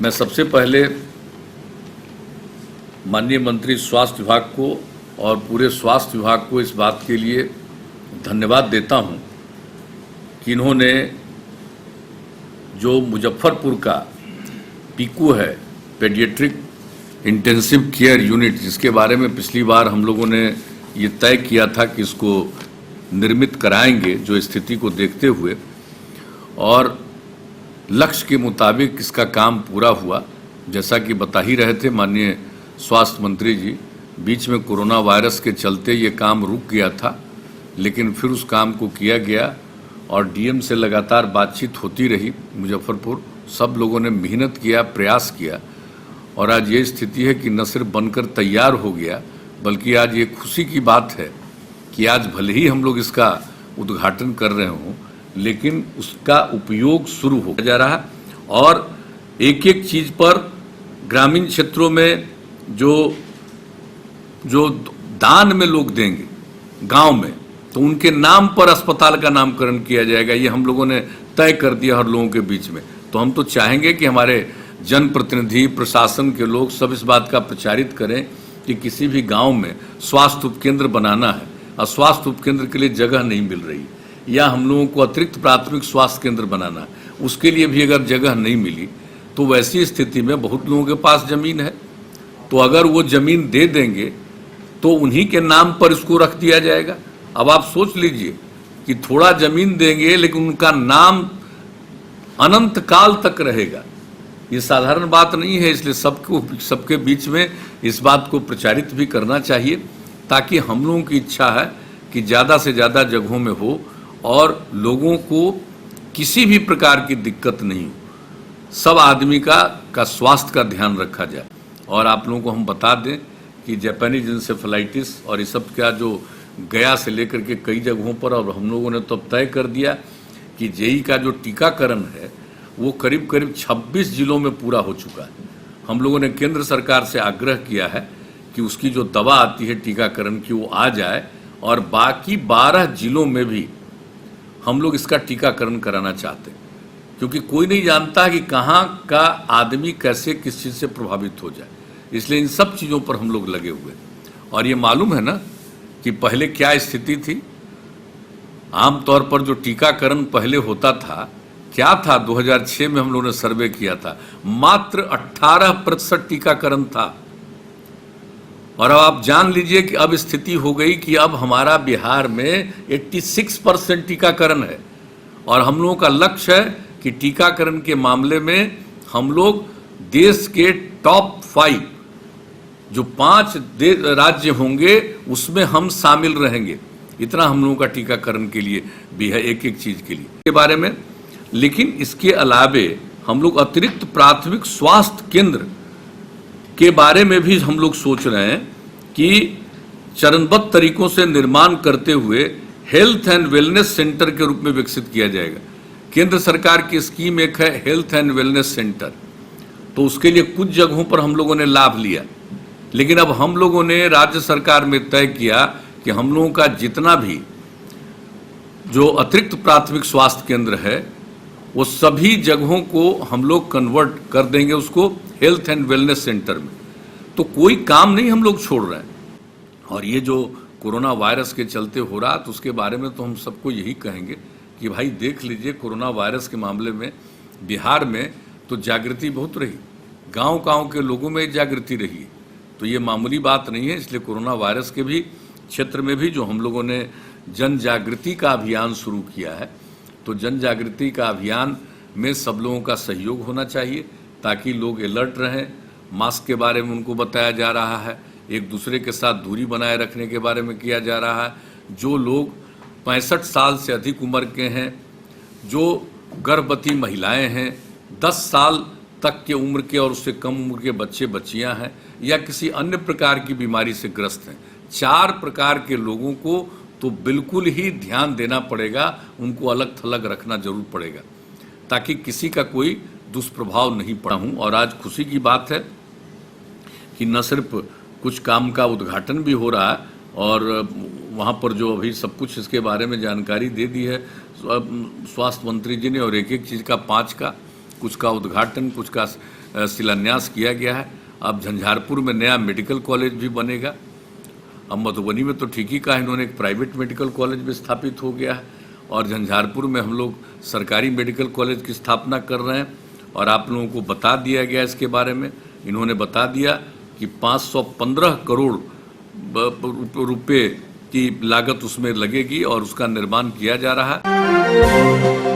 मैं सबसे पहले माननीय मंत्री स्वास्थ्य विभाग को और पूरे स्वास्थ्य विभाग को इस बात के लिए धन्यवाद देता हूं कि इन्होंने जो मुजफ्फरपुर का पीकू है, पेडियाट्रिक इंटेंसिव केयर यूनिट, जिसके बारे में पिछली बार हम लोगों ने ये तय किया था कि इसको निर्मित कराएंगे जो स्थिति को देखते हुए, और लक्ष्य के मुताबिक इसका काम पूरा हुआ। जैसा कि बता ही रहे थे माननीय स्वास्थ्य मंत्री जी, बीच में कोरोना वायरस के चलते ये काम रुक गया था, लेकिन फिर उस काम को किया गया और डीएम से लगातार बातचीत होती रही। मुजफ्फरपुर सब लोगों ने मेहनत किया, प्रयास किया, और आज ये स्थिति है कि न सिर्फ बनकर तैयार हो गया, बल्कि आज ये खुशी की बात है कि आज भले ही हम लोग इसका उद्घाटन कर रहे हों, लेकिन उसका उपयोग शुरू हो जा रहा है। और एक एक चीज़ पर ग्रामीण क्षेत्रों में जो दान में लोग देंगे गांव में, तो उनके नाम पर अस्पताल का नामकरण किया जाएगा। ये हम लोगों ने तय कर दिया हर लोगों के बीच में। तो हम तो चाहेंगे कि हमारे जनप्रतिनिधि, प्रशासन के लोग सब इस बात का प्रचारित करें कि किसी भी गांव में स्वास्थ्य उपकेंद्र बनाना है और स्वास्थ्य उपकेंद्र के लिए जगह नहीं मिल रही, या हम लोगों को अतिरिक्त प्राथमिक स्वास्थ्य केंद्र बनाना है, उसके लिए भी अगर जगह नहीं मिली, तो वैसी स्थिति में बहुत लोगों के पास ज़मीन है, तो अगर वो ज़मीन दे देंगे तो उन्हीं के नाम पर इसको रख दिया जाएगा। अब आप सोच लीजिए कि थोड़ा ज़मीन देंगे लेकिन उनका नाम अनंत काल तक रहेगा। ये साधारण बात नहीं है, इसलिए सबके बीच में इस बात को प्रचारित भी करना चाहिए, ताकि हम लोगों की इच्छा है कि ज़्यादा से ज़्यादा जगहों में हो और लोगों को किसी भी प्रकार की दिक्कत नहीं हो, सब आदमी का स्वास्थ्य का ध्यान रखा जाए। और आप लोगों को हम बता दें कि जापानीज इंसेफेलाइटिस और ये सब का जो गया से लेकर के कई जगहों पर, और हम लोगों ने तो तय कर दिया कि जेई का जो टीकाकरण है वो करीब करीब 26 जिलों में पूरा हो चुका है। हम लोगों ने केंद्र सरकार से आग्रह किया है कि उसकी जो दवा आती है टीकाकरण की वो आ जाए, और बाकी 12 जिलों में भी हम लोग इसका टीकाकरण कराना चाहते हैं, क्योंकि कोई नहीं जानता कि कहाँ का आदमी कैसे किस चीज़ से प्रभावित हो जाए। इसलिए इन सब चीज़ों पर हम लोग लगे हुए। और ये मालूम है ना कि पहले क्या स्थिति थी। आमतौर पर जो टीकाकरण पहले होता था, क्या था, 2006 में हम लोगों ने सर्वे किया था, मात्र 18% टीकाकरण था। और अब आप जान लीजिए कि अब स्थिति हो गई कि अब हमारा बिहार में 86% टीकाकरण है, और हम लोगों का लक्ष्य है कि टीकाकरण के मामले में हम लोग देश के टॉप 5 जो 5 राज्य होंगे उसमें हम शामिल रहेंगे। इतना हम लोगों का टीकाकरण के लिए भी है, एक एक चीज़ के लिए के बारे में। लेकिन इसके अलावे हम लोग अतिरिक्त प्राथमिक स्वास्थ्य केंद्र के बारे में भी हम लोग सोच रहे हैं कि चरणबद्ध तरीकों से निर्माण करते हुए हेल्थ एंड वेलनेस सेंटर के रूप में विकसित किया जाएगा। केंद्र सरकार की स्कीम एक है हेल्थ एंड वेलनेस सेंटर, तो उसके लिए कुछ जगहों पर हम लोगों ने लाभ लिया, लेकिन अब हम लोगों ने राज्य सरकार में तय किया कि हम लोगों का जितना भी जो अतिरिक्त प्राथमिक स्वास्थ्य केंद्र है वो सभी जगहों को हम लोग कन्वर्ट कर देंगे उसको हेल्थ एंड वेलनेस सेंटर में। तो कोई काम नहीं हम लोग छोड़ रहे हैं। और ये जो कोरोना वायरस के चलते हो रहा, तो उसके बारे में तो हम सबको यही कहेंगे कि भाई देख लीजिए, कोरोना वायरस के मामले में बिहार में तो जागृति बहुत रही, गांव-गांव के लोगों में जागृति रही है, तो ये मामूली बात नहीं है। इसलिए कोरोना वायरस के भी क्षेत्र में भी जो हम लोगों ने जन जागृति का अभियान शुरू किया है, तो जन जागृति का अभियान में सब लोगों का सहयोग होना चाहिए, ताकि लोग अलर्ट रहें। मास्क के बारे में उनको बताया जा रहा है, एक दूसरे के साथ दूरी बनाए रखने के बारे में किया जा रहा है। जो लोग 65 साल से अधिक उम्र के हैं, जो गर्भवती महिलाएं हैं, 10 साल तक के उम्र के और उससे कम उम्र के बच्चे बच्चियां हैं, या किसी अन्य प्रकार की बीमारी से ग्रस्त हैं, 4 प्रकार के लोगों को तो बिल्कुल ही ध्यान देना पड़ेगा, उनको अलग थलग रखना जरूर पड़ेगा, ताकि किसी का कोई दुष्प्रभाव नहीं पड़ा हूँ। और आज खुशी की बात है कि न सिर्फ कुछ काम का उद्घाटन भी हो रहा है, और वहाँ पर जो अभी सब कुछ इसके बारे में जानकारी दे दी है स्वास्थ्य मंत्री जी ने, और एक एक चीज़ का 5 का कुछ का उद्घाटन, कुछ का शिलान्यास किया गया है। अब झंझारपुर में नया मेडिकल कॉलेज भी बनेगा। अब मधुबनी में तो ठीक ही कहा इन्होंने, एक प्राइवेट मेडिकल कॉलेज भी स्थापित हो गया है और झंझारपुर में हम लोग सरकारी मेडिकल कॉलेज की स्थापना कर रहे हैं। और आप लोगों को बता दिया गया इसके बारे में, इन्होंने बता दिया कि 515 करोड़ रुपए की लागत उसमें लगेगी और उसका निर्माण किया जा रहा है।